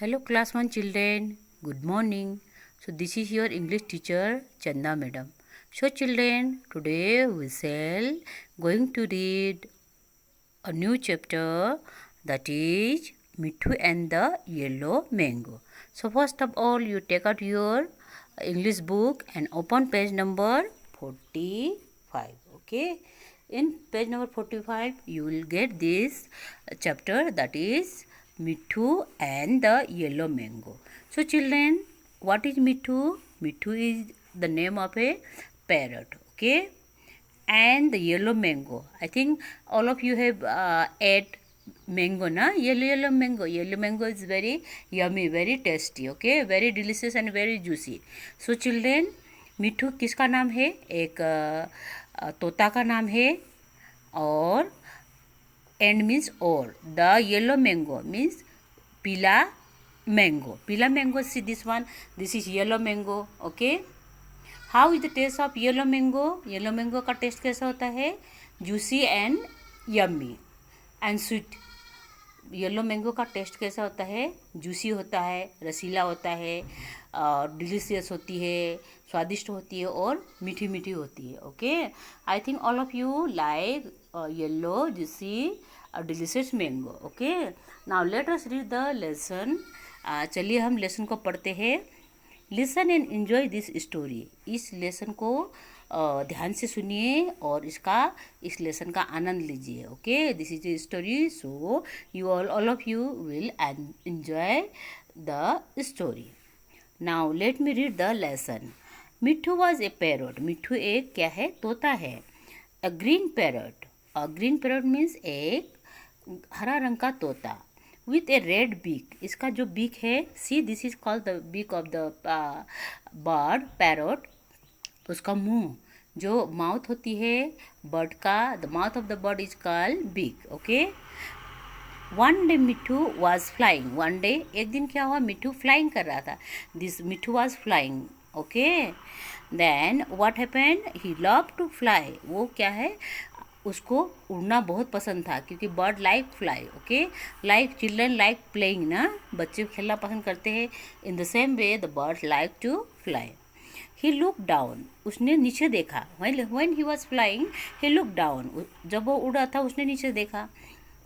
Hello class 1 children, good morning. So this is your English teacher Chanda madam. So children, today we shall going to read a new chapter, that is Mithu and the Yellow Mango. So first of all, you take out your English book and open page number 45. Okay, in page number 45 you will get this chapter, that is Mithu and the Yellow Mango. So children, what is Mithu? Mithu is the name of a parrot. Okay, and the yellow mango. I think all of you have ate mango, na? Yellow mango. Yellow mango is very yummy, very tasty. Okay, very delicious and very juicy. So children, मिठू किसका नाम है? एक तोता का नाम है. और and means और द येलो मैंगो मीन्स पीला मैंगो. पीला mango, see this one, this is yellow mango. Okay, how is the taste of yellow mango? Yellow mango का टेस्ट कैसा होता है? Juicy and yummy and sweet. Yellow mango का taste कैसा होता है? जूसी होता है, रसीला होता है, डिलीशियस होती है, स्वादिष्ट होती है और मीठी मीठी होती है. Okay, I think all of you like yellow juicy delicious mango. Okay, now let us read the lesson. चलिए हम लेसन को पढ़ते हैं. Listen and enjoy this story. इस लेसन को ध्यान से सुनिए और इस लेसन का आनंद लीजिए. Okay, this is a story, so you all of you will enjoy the story. Now let me read the lesson. Mitthu was a parrot. Mitthu एक क्या है? तोता है. A green parrot. A green parrot means एक हरा रंग का तोता. With a red beak. इसका जो बीक है, see this is called the beak of the bird parrot. उसका मुंह, जो माउथ होती है बर्ड का, the mouth of the bird is called beak. Okay, one day Mitthu was flying. One day, एक दिन क्या हुआ? मिट्ठू फ्लाइंग कर रहा था. This Mitthu was flying. Okay, then what happened? He love to fly. वो क्या है? उसको उड़ना बहुत पसंद था, क्योंकि bird like fly. Okay, like children like playing ना, बच्चे खेलना पसंद करते हैं. In the same way the bird like to fly. He look down. उसने नीचे देखा. When he was flying he look down. जब वो उड़ रहा था उसने नीचे देखा.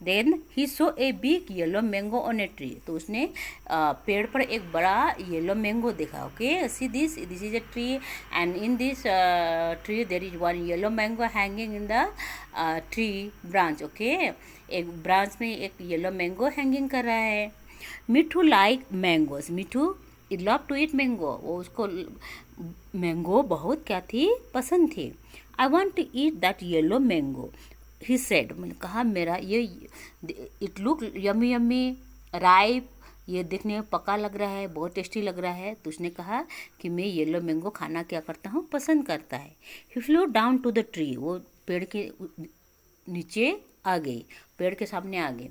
Then he so A big yellow mango on a tree. तो उसने पेड़ पर एक बड़ा येलो मैंगो देखा. Okay, see this is a tree and in this tree there is one yellow mango hanging in the tree branch. Okay, एक branch में एक येलो मैंगो हैंगिंग कर रहा है. Mitthu like mangoes. Mitthu love to eat mango. वो उसको mango बहुत क्या थी? पसंद थी. I want to eat that yellow mango, he said. मैंने कहा मेरा ये it look yummy yummy ripe, ये देखने में पका लग रहा है, बहुत टेस्टी लग रहा है. तो उसने कहा कि मैं येलो मैंगो खाना क्या करता हूँ? पसंद करता है. He flew down to the tree. वो पेड़ के नीचे आ गई, पेड़ के सामने आ गई.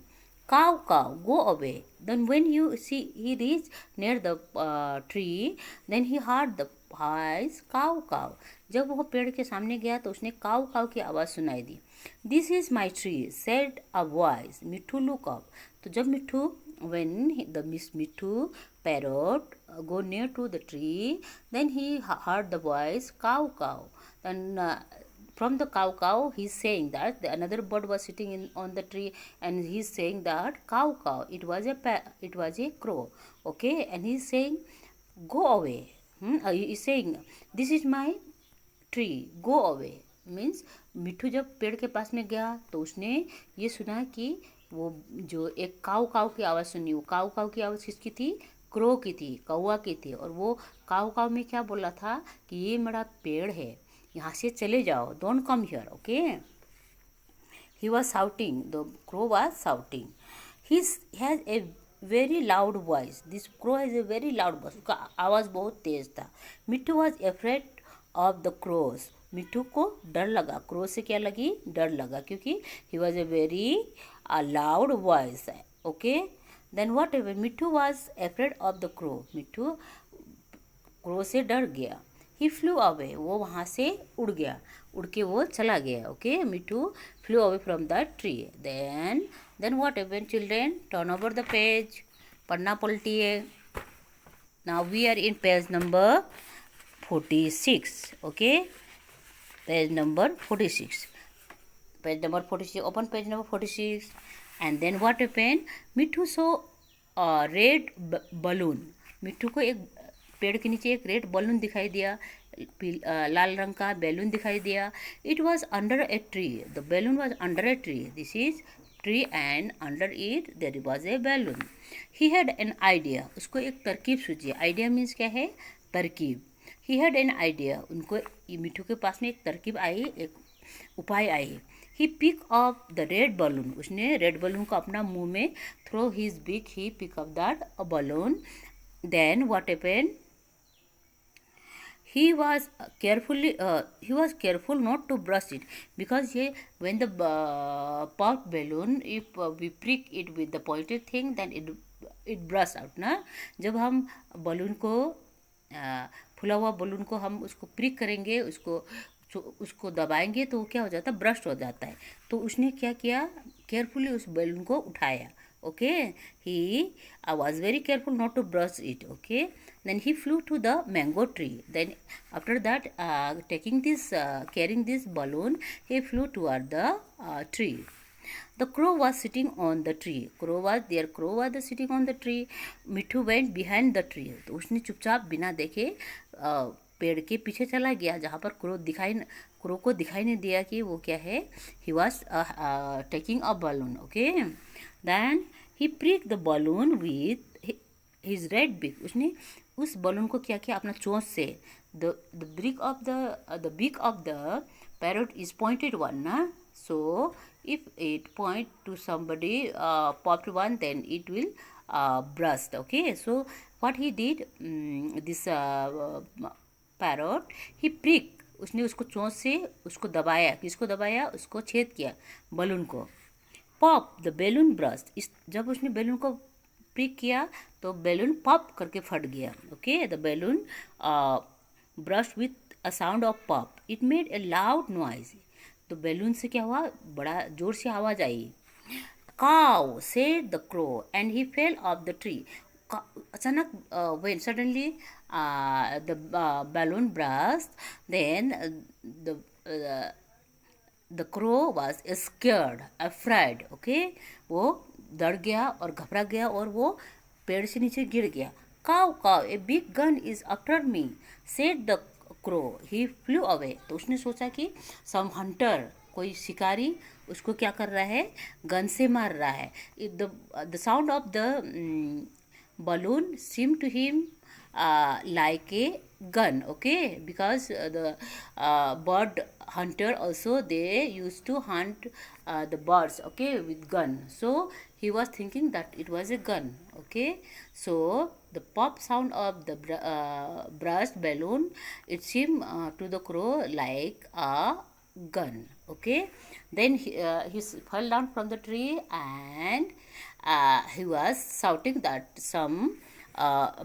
Caw caw go away. Then when you see he reach near the tree, then he heard the voice caw caw. जब वो पेड़ के सामने गया तो उसने काव काव की आवाज़ सुनाई दी. This is my tree said a voice. Mitthu look up. तो जब मिट्ठू when the Mittu parrot go near to the tree, then he heard the voice cow cow. Then from the cow cow he's saying that another bird was sitting on the tree, and he's saying that cow cow, it was a crow. Okay, and he's saying go away. He's saying this is my tree, go away. Means मिट्ठू जब पेड़ के पास में गया तो उसने ये सुना कि वो जो एक काऊ काऊ की आवाज़ सुनी. वो काऊ काऊ की आवाज़ किसकी थी? क्रो की थी, कौवा की थी. और वो काऊ काऊ में क्या बोला था कि ये मेरा पेड़ है, यहाँ से चले जाओ, don't come here. Okay, he was shouting, the crow was shouting. He has a very loud voice. This crow has a very loud voice. उसका आवाज़ बहुत तेज था. Mitthu was afraid of the crows. Mitthu को डर लगा. क्रो से क्या लगी? डर लगा, क्योंकि he was a very loud voice. Okay, then whatever Mitthu was afraid of the crow. Mitthu crow से डर गया. He flew away. वो वहाँ से उड़ गया, उड़ के वो चला गया. Okay, Mitthu flew away from the tree. Then whatever children, turn over the page. पढ़ना पलटी है. Now we are in page number 46. Okay, page number 46. Page number 46. Open page number 46. And then what happened? Mitthu saw a red balloon. मिट्ठू को एक पेड़ के नीचे एक red balloon दिखाई दिया, लाल रंग का बैलून दिखाई दिया. It was under a tree. The balloon was under a tree. This is tree and under it there was a balloon. He had an idea. उसको एक तरकीब सूझी. Idea means क्या है? तरकीब. He had an idea. उनको मिट्ठू के पास में एक तरकीब आई, एक उपाय आई. He picked up the red balloon. उसने रेड बलून को अपना मुंह में throw his beak. He picked up that balloon. Then what happened? He was careful not to brush it, because when the pop balloon, if we prick it with the pointed thing, then it brush out ना. जब हम balloon को फुला हुआ balloon को हम उसको prick करेंगे, उसको दबाएंगे तो क्या हो जाता है? ब्रस्ट हो जाता है. तो उसने क्या किया? केयरफुली उस बलून को उठाया. Okay, he was very careful not to brush it. Okay, then he flew to the mango tree. Then after that, carrying this balloon, he flew toward the tree. The crow was sitting on the tree. Crow was sitting on the tree. Mitthu went behind the tree. तो उसने चुपचाप बिना देखे पेड़ के पीछे चला गया, जहाँ पर क्रो को दिखाई नहीं दिया कि वो क्या है. He was taking a balloon. Okay, then he pricked the balloon with his red beak. उसने उस बलून को क्या किया? अपना चोंच से. The beak of the parrot is pointed one ना. So if it point to somebody popped one, then it will burst. Okay, so what he did, this parrot, he pricked. उसने उसको चोंच से उसको दबाया. किसको दबाया? उसको छेद किया, बलून को. Pop the balloon burst. जब उसने बैलून को प्रिक किया तो बैलून पॉप करके फट गया. Okay, the balloon burst with a sound of pop. It made a loud noise. तो बैलून से क्या हुआ? बड़ा जोर से आवाज आई. Caw said the crow and he fell off the tree. अचानक when suddenly the balloon burst, then the crow was scared, afraid. Okay, वो डर गया और घबरा गया और वो पेड़ से नीचे गिर गया. Cow, a big gun is after me, said the crow. He flew away. तो उसने सोचा कि some hunter, कोई शिकारी उसको क्या कर रहा है? गन से मार रहा है. The sound of the balloon seemed to him like a gun. Okay, because the bird hunter also, they used to hunt the birds, okay, with gun. So he was thinking that it was a gun. Okay, so the pop sound of the burst balloon, it seemed to the crow like a gun. Okay, then he fell down from the tree and he was shouting that some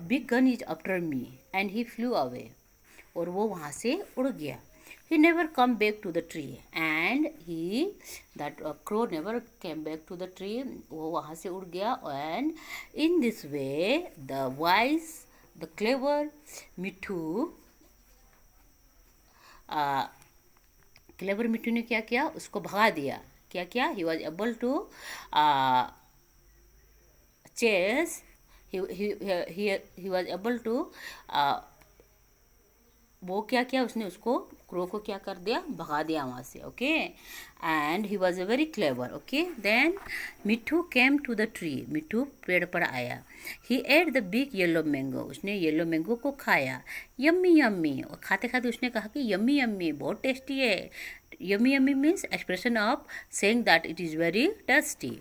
big gun is after me, and he flew away. और वो वहाँ से उड़ गया. He never come back to the tree, and that crow never came back to the tree. वो वहाँ से उड़ गया. And in this way, the wise, the clever Mitthu, clever Mitthu ने क्या किया? उसको भगा दिया. क्या किया? He was able to chase. He was able to वो क्या किया? उसने उसको क्रो को क्या कर दिया? भगा दिया वहाँ से. Okay, and he was very clever. Okay, then Mitthu came to the tree. Mitthu पेड़ पर आया. He ate the big yellow mango. उसने येलो मैंगो को खाया. Yummy yummy. और खाते खाते उसने कहा कि यम्मी यम्मी, बहुत टेस्टी है. Yummy yummy means expression of saying that it is very tasty.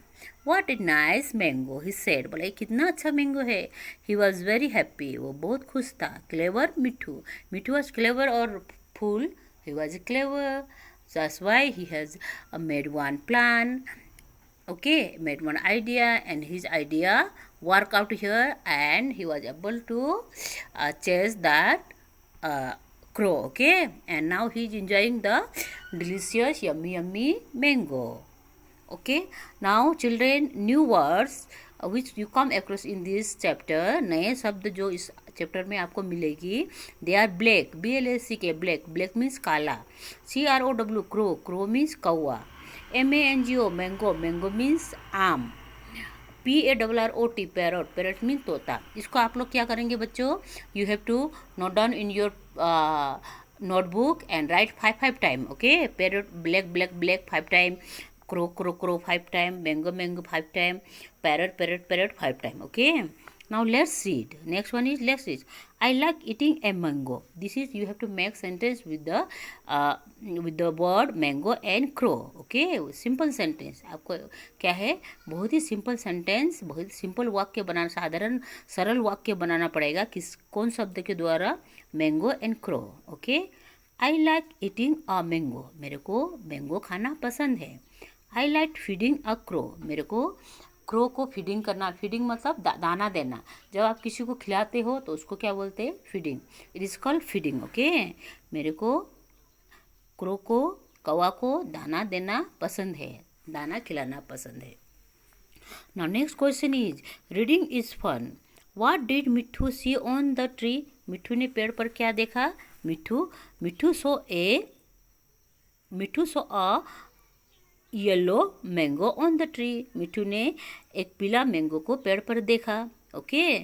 What a nice mango, he said. बोला ये कितना अच्छा मैंगो है. He was very happy. वो बहुत खुश था. Clever Mitthu. Mitthu was clever और fool. He was clever. That's why he has made one plan. Okay, made one idea, and his idea worked out here, and he was able to chase that crow. Okay, and now he is enjoying the delicious yummy mango. Okay, now children, new words which you come across in this chapter, नए शब्द जो इस chapter में आपको मिलेगी, they are black, BLACK, black, black means काला, CROW crow, crow means कौआ, MANGO mango, mango means आम, PARROT पैरट, पैरट मीन तोता। इसको आप लोग क्या करेंगे बच्चों, you have to note down in your notebook and write 5 time, okay. Parrot black black black 5 time, crow crow crow 5 time, mango mango 5 time, parrot parrot parrot 5 time, okay. Now let's read. Next one is let's read. I like eating a mango. This is you have to make sentence with the word mango and crow. Okay, simple sentence. आपको क्या है, बहुत ही simple sentence, बहुत simple वाक्य बनाना, साधारण सरल वाक्य बनाना पड़ेगा। कौन शब्द के द्वारा, mango and crow. Okay. I like eating a mango. मेरे को मैंगो खाना पसंद है। I like feeding a crow. मेरे को क्रो को फीडिंग करना, फीडिंग मतलब दाना देना। जब आप किसी को खिलाते हो तो उसको क्या बोलते हैं, feeding. It is called feeding, okay. मेरे को क्रो को, कौवा को दाना देना पसंद है, दाना खिलाना पसंद है। Now next question is, reading is fun. What did Mitthu see on the tree? Mitthu ने पेड़ पर क्या देखा? Mitthu saw a yellow mango on the tree. Mitthu ने एक पीला मैंगो को पेड़ पर देखा, ओके।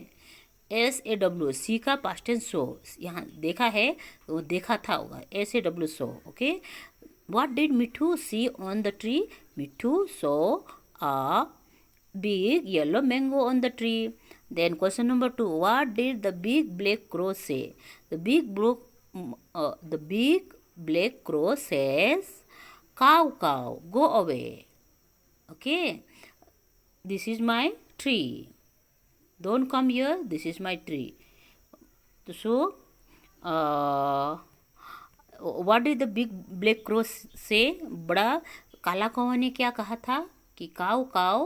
SAW सी का पास्ट टेंस सो, यहाँ देखा है वो देखा था होगा, SAW saw, okay. What did Mitthu see on the tree? Mitthu saw a big yellow mango on the tree. Then question number 2, what did the big black crow say? The big black crow says, cow cow go away, okay, this is my tree, don't come here, this is my tree. So what did the big black crow say? बड़ा काला कौवा ने क्या कहा था कि cow cow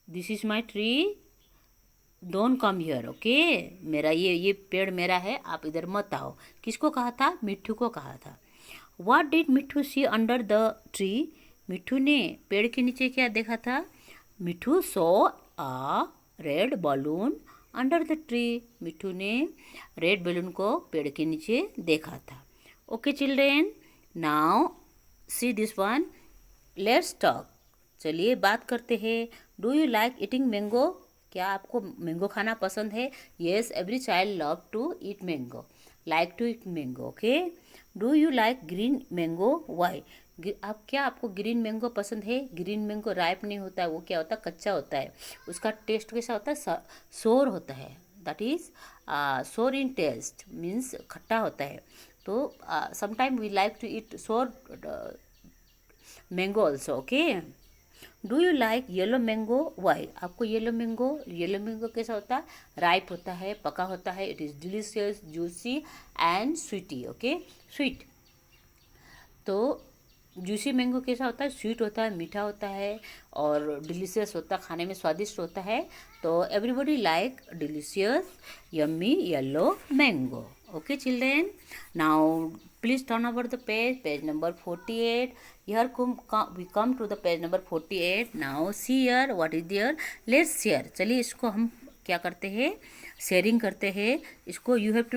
this is my tree, don't come here, okay, मेरा ये पेड़ मेरा है, आप इधर मत आओ। किसको कहा था? मिट्ठू को कहा था। What did Mitthu C under the tree? Mitthu ने पेड़ के नीचे क्या देखा था? Mitthu saw a red balloon under the tree. Mitthu ने रेड बैलून को पेड़ के नीचे देखा था। Okay children, now see this one, let's talk. चलिए बात करते हैं। Do you like eating mango? क्या आपको मैंगो खाना पसंद है? Yes, every child love to eat mango, like to eat mango, okay. Do you like green mango? Why? आपको ग्रीन मैंगो पसंद है? ग्रीन मैंगो राइप नहीं होता है, वो क्या होता है, कच्चा होता है। उसका टेस्ट कैसा होता है? सोर होता है, दैट इज सोर इन टेस्ट, मीन्स खट्टा होता है। तो sometime we like to eat sour mango also, okay. Do you like yellow mango? Why? आपको येलो मैंगो कैसा होता है? राइप होता है, पका होता है। It is delicious, juicy and sweety, okay, sweet. तो जूसी मैंगो कैसा होता है? स्वीट होता है, मीठा होता है और डिलीशियस होता है, खाने में स्वादिष्ट होता है। तो everybody like delicious yummy yellow mango, okay children. Now please turn over the page number 48. Here we come to the page number 48. Now see here what is there. Let's share. चलिए इसको हम क्या करते हैं, शेयरिंग करते हैं। इसको you have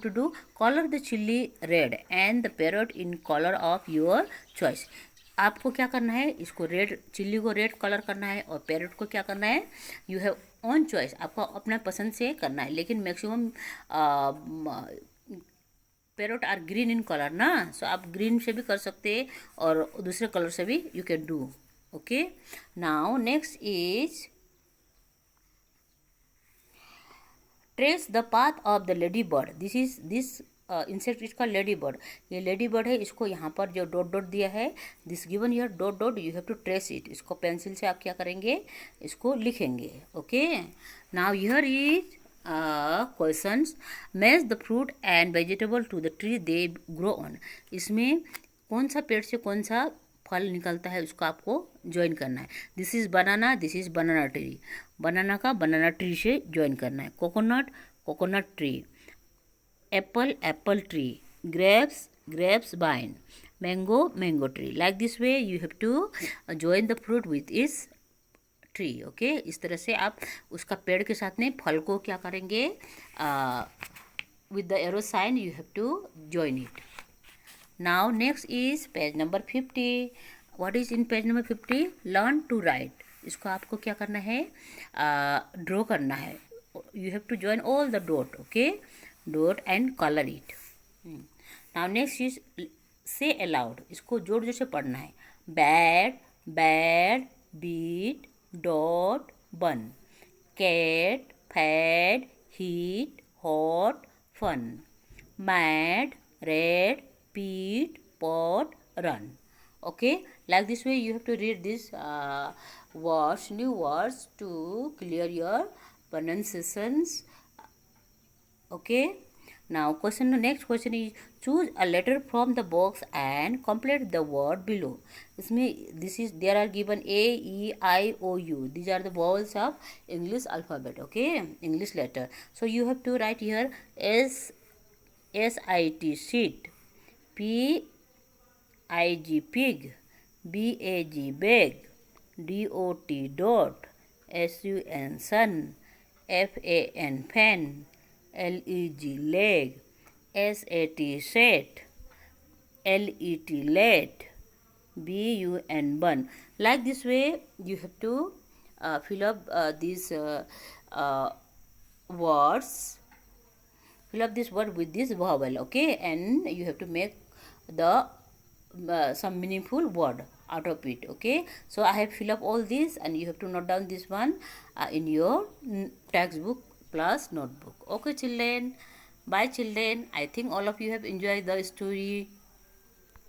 to do, color the chili red and the parrot in color of your choice. आपको क्या करना है, इसको रेड, चिल्ली को रेड कलर करना है और पैरट को क्या करना है, यू हैव ऑन चॉइस, आपको अपना पसंद से करना है। लेकिन maximum parrot are green in colour ना, सो आप ग्रीन से भी कर सकते हैं और दूसरे कलर से भी you can do, okay. Now next is trace the path of the ladybird. This insect इसका लेडी बर्ड, ये लेडी बर्ड है। इसको यहाँ पर जो डॉट डॉट दिया है, this given here dot dot, you have to trace it. इसको पेंसिल से आप क्या करेंगे, इसको लिखेंगे, okay. Now here is questions, match the fruit and vegetable to the tree they grow on. इसमें कौन सा पेड़ से कौन सा फल निकलता है उसको आपको ज्वाइन करना है। This is banana, this is banana tree, banana का बनाना ट्री से ज्वाइन करना है। Coconut, coconut tree. Apple, apple tree. Grapes, grapes wine. Mango, mango tree. Like this way you have to join the fruit with its tree. Okay, इस तरह से आप उसका पेड़ के साथ में फल को क्या करेंगे, with the arrow sign you have to join it. Now next is page number 50. What is in page number 50? Learn to write. इसको आपको क्या करना है, ड्रॉ करना है. You have to join all the dot, okay, dot and color it. Now next is say aloud. इसको जोर जोर से पढ़ना है. Bad, bad, beat, dot, bun. Cat, fat, heat, hot, fun. Mad, red, Pete, pot, run. Okay, like this way you have to read these words, new words, to clear your pronunciations. Okay, now next question is choose a letter from the box and complete the word below. There are given A, E, I, O, U. These are the vowels of English alphabet. Okay, English letter. So you have to write here SIT, sheet. PIG, pig. BAG, bag. DOT, dot. SUN, sun. FAN, fan. LEG, leg. SAT, set. LET, let. BUN, bun. Like this way you have to fill up these words. Fill up this word with this vowel, okay, and you have to make the some meaningful word out of it. Okay, so I have fill up all this and you have to note down this one in your textbook plus notebook. Okay children, bye children. I think all of you have enjoyed the story.